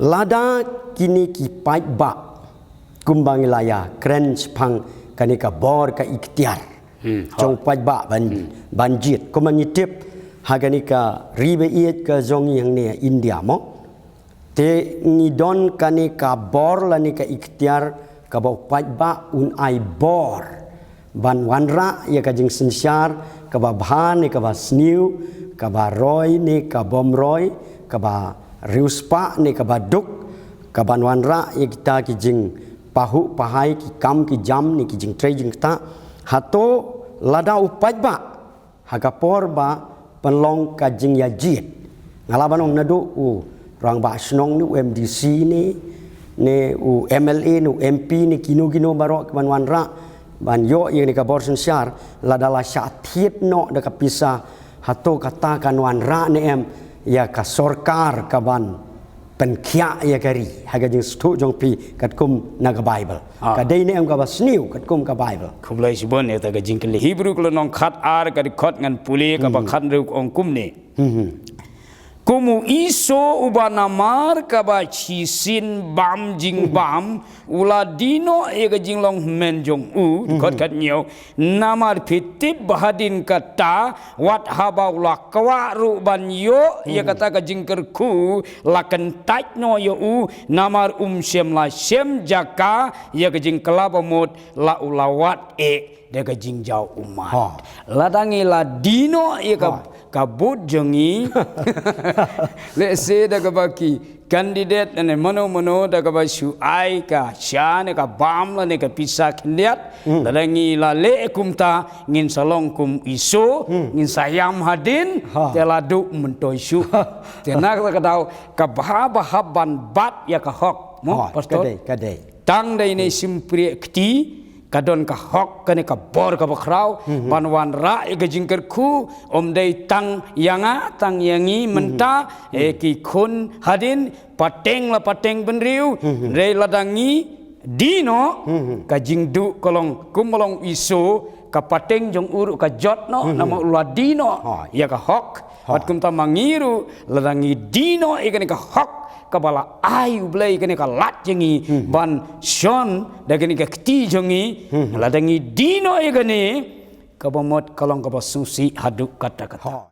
lada kini ki pai ba kumbang ilaya kren sepang kanika bor ka ikhtiar jong pai ba banjit ko manitip haganika ribe iet ka jong yang ne India mo te ngidon kanika bor la nika ikhtiar ka ba pai ba un ai bor ban wanra ya ka jing sensyar ka ba bhan ni ka ba sniu ka ba roy ni ka bom roy ka ba riuspa ni ka ba duk ka ban wanra ya kita ki jing pahu pahai ki kam ki jam ni ki jing tre jing ta hato lada upai ba hagapor ba penlong ka jing ya jit ngalaban ong nadu rang ba snong ni MDC ni u MLA ni MP ni kino barok ban wanra ban yo yang ni ka bor sensyar lada la syatiet no da ka pisah hato kata kan wanra ni ya ka sorkar ka ban penkia ya kari haga jing stu jong pi kat kum naga Bible ka dei ni ka ba sniu kat kum ka Bible kublai sibon ya ta ga jing kele Hebrew ko nong khat ar ka khot ngan puli ka ba khat ru ong kum ni kumu iso ubana mar ka ba chisin bam jing bam ula dino e ga jing long men jong khot khat nyo namar phitip bahadin kata wat haba ula kwa ru ban yo ya kata ga jing kerku lakan tait no yo namar sem la sem jaka ya ga jing kelaba mot la ulawat de ga jing jau umat ladangi la dino ya kabut jongi let's say da baki candidate ane mano da ba su ai ka syane ka bam la ne ka pisah kendiat ladangi la le kumta ngin salong kum iso ngin sayam hadin teladu mentoi su tenak ka dau ka bahaban bat ya ka hok mo pastor kadai tang dai ne simpri kti kadon ka hok kane ka bor ka bakrau banwan ra ga jingker ku om dei tang yanga tang yangi menta ki khun hadin pateng la pateng benriu re ladangi dino ka jingdu kolong kumolong iso ka pateng jong uru ka jot no nama uladino ya ka hok pat kum ta mangiru ladangi dino ikane ka hok kabala ayu blai kene ka lat jengi ban shon da kene ka kti jengi ladangi dino e kene kabamot kalong kabasusi haduk kata-kata